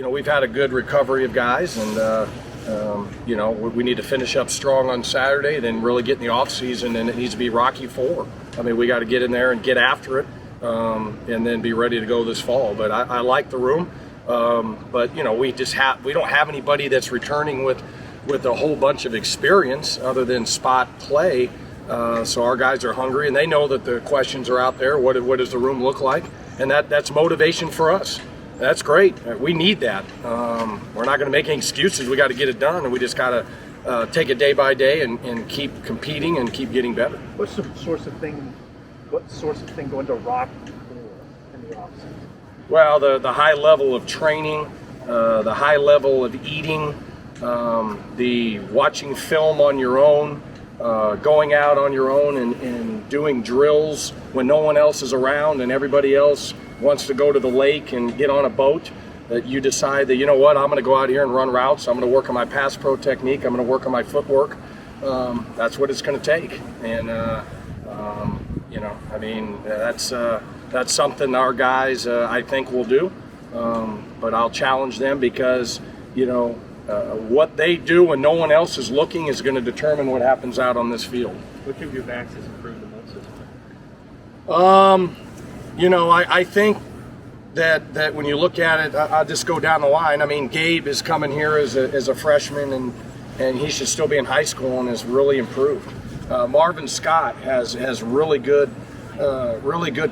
we've had a good recovery of guys, and we need to finish up strong on Saturday, then really get in the off season, and it needs to be Rocky IV. I mean, we got to get in there and get after it, and then be ready to go this fall. But I like the room, but we don't have anybody that's returning with a whole bunch of experience other than spot play. So our guys are hungry, and they know that the questions are out there. What does the room look like? And that's motivation for us. That's great. We need that. We're not going to make any excuses. We got to get it done, and we just got to take it day by day and keep competing and keep getting better. What source of thing going to Rocky in the offseason? Well, the high level of training, the high level of eating, the watching film on your own, going out on your own and doing drills when no one else is around and everybody else wants to go to the lake and get on a boat, that you decide that, I'm going to go out here and run routes. I'm going to work on my pass pro technique. I'm going to work on my footwork. That's what it's going to take. And, that's something our guys, I think, will do. But I'll challenge them because, what they do when no one else is looking is going to determine what happens out on this field. Which of your backs has improved the most? I think that when you look at it, I'll just go down the line. I mean, Gabe is coming here as a freshman, and he should still be in high school and has really improved. Marvin Scott has really good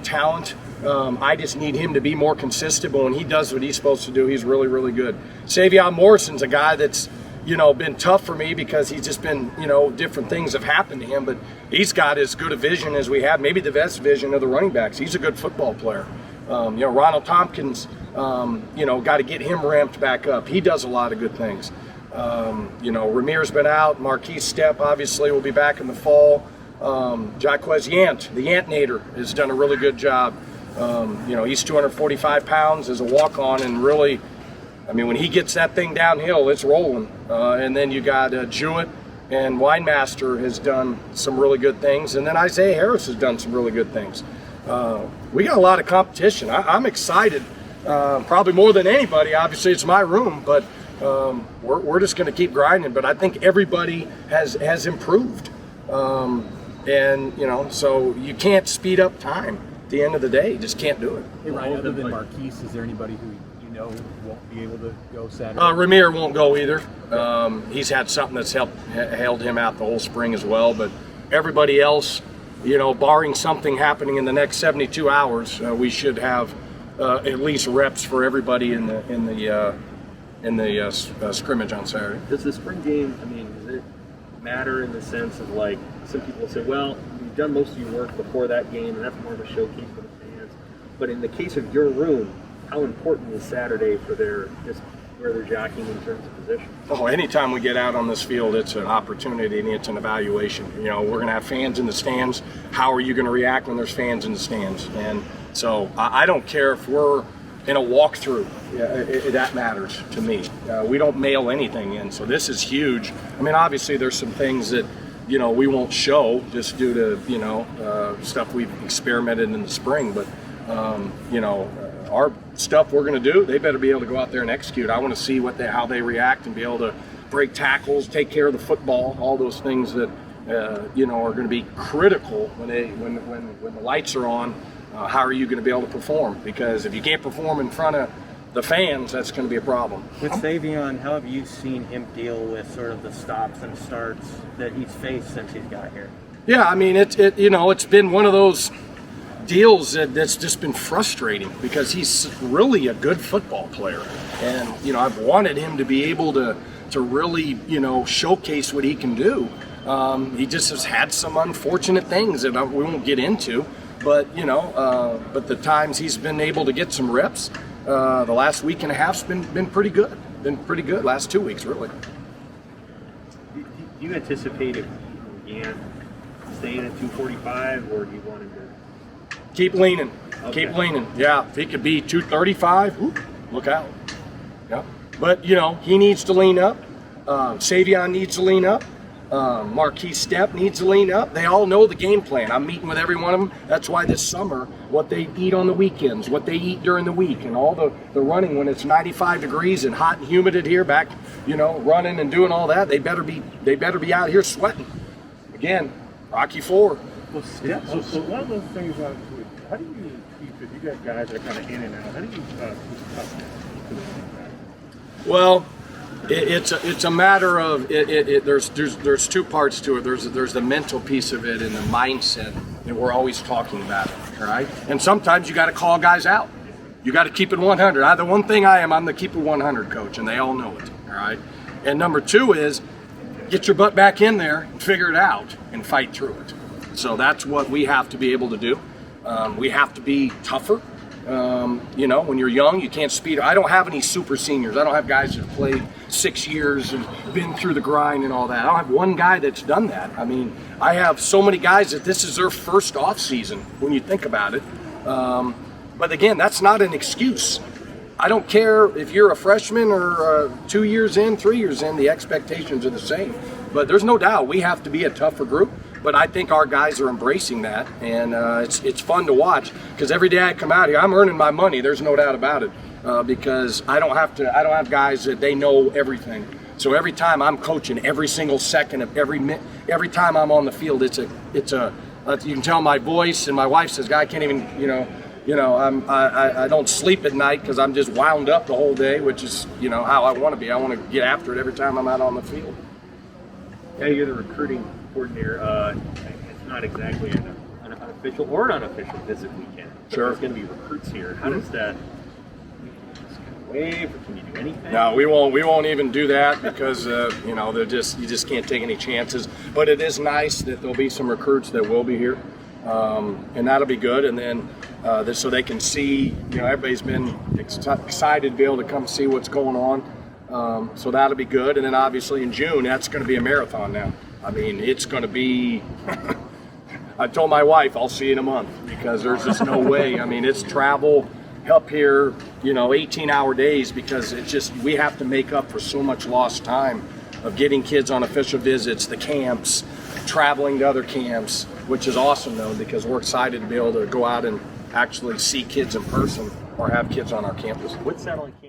talent. I just need him to be more consistent, but when he does what he's supposed to do, he's really, really good. Savion Morrison's a guy that's, been tough for me because he's just been, different things have happened to him, but he's got as good a vision as we have, maybe the best vision of the running backs. He's a good football player. Ronald Tompkins, got to get him ramped back up. He does a lot of good things. Ramir's been out. Marquise Stepp obviously will be back in the fall. Jaquez Yant, the Yantnator, has done a really good job. He's 245 pounds as a walk-on, and really, when he gets that thing downhill, it's rolling. And then you got Jewett, and Winemaster has done some really good things, and then Isaiah Harris has done some really good things. We got a lot of competition. I'm excited, probably more than anybody. Obviously, it's my room, but we're just going to keep grinding. But I think everybody has improved, so you can't speed up time. At the end of the day, you just can't do it. Hey Ryan, other than Marquise, is there anybody who won't be able to go Saturday? Ramir won't go either. He's had something that's held him out the whole spring as well. But everybody else, barring something happening in the next 72 hours, we should have at least reps for everybody in the scrimmage on Saturday. Does the spring game, does it matter in the sense of, like, some people say, well, you've done most of your work before that game, and that's more of a showcase for the fans. But in the case of your room, how important is Saturday for where they're jockeying in terms of position? Oh, anytime we get out on this field, it's an opportunity and it's an evaluation. We're going to have fans in the stands. How are you going to react when there's fans in the stands? And so I don't care if we're in a walkthrough. That matters to me. We don't mail anything in, so this is huge. Obviously there's some things that we won't show just due to stuff we've experimented in the spring, but our stuff we're going to do, they better be able to go out there and execute. I want to see how they react and be able to break tackles, take care of the football, all those things that are going to be critical when the lights are on. How are you going to be able to perform? Because if you can't perform in front of the fans, that's going to be a problem. With Savion, how have you seen him deal with sort of the stops and starts that he's faced since he's got here? Yeah, it's been one of those deals that's just been frustrating because he's really a good football player, and I've wanted him to be able to really showcase what he can do. He just has had some unfortunate things that we won't get into, but the times he's been able to get some reps, the last week and a half's been pretty good. Last 2 weeks, really. Do you anticipate if Yant staying at 245, or do you want him to keep leaning? Okay. Keep leaning. Yeah, if he could be 235, look out. Yeah, but he needs to lean up. Savion needs to lean up. Marquis Step needs to lean up. They all know the game plan. I'm meeting with every one of them. That's why this summer, what they eat on the weekends, what they eat during the week, and all the running when it's 95 degrees and hot and humid in here back, running and doing all that. They better be out here sweating. Again, Rocky 4. Well, So one of those things, how do you keep it? You got guys that are kind of in and out. How do you keep toughness? Well, it's a matter of there's two parts to it. There's the mental piece of it and the mindset that we're always talking about. All right, and sometimes you got to call guys out. You got to keep it 100. The one thing I'm the keep it 100 coach, and they all know it. All right, and number two is get your butt back in there and figure it out and fight through it. So that's what we have to be able to do. We have to be tougher. When you're young, you can't speed. I don't have any super seniors. I don't have guys that have played 6 years and been through the grind and all that. I don't have one guy that's done that. I mean, I have so many guys that this is their first off season when you think about it. But again, that's not an excuse. I don't care if you're a freshman or 2 years in, 3 years in, the expectations are the same. But there's no doubt we have to be a tougher group. But I think our guys are embracing that, and it's fun to watch because every day I come out here, I'm earning my money. There's no doubt about it because I don't have guys that they know everything. So every time I'm coaching, every single second of every time I'm on the field, it's a you can tell my voice, and my wife says, "God, I can't even I don't sleep at night because I'm just wound up the whole day," which is how I want to be. I want to get after it every time I'm out on the field. Yeah, you're the recruiting coordinator. It's not exactly an official or an unofficial visit weekend. Sure. There's going to be recruits here. How does that? Wave, or can you do anything? No, we won't even do that because they're you just can't take any chances. But it is nice that there'll be some recruits that will be here, and that'll be good. And then so they can see. Everybody's been excited to be able to come see what's going on. So that'll be good. And then obviously in June, that's going to be a marathon now. I mean, it's going to be. I told my wife I'll see you in a month because there's just no way. I mean, it's travel up here, 18-hour days because it's just we have to make up for so much lost time of getting kids on official visits, the camps, traveling to other camps, which is awesome though because we're excited to be able to go out and actually see kids in person or have kids on our campus. What's that on campus?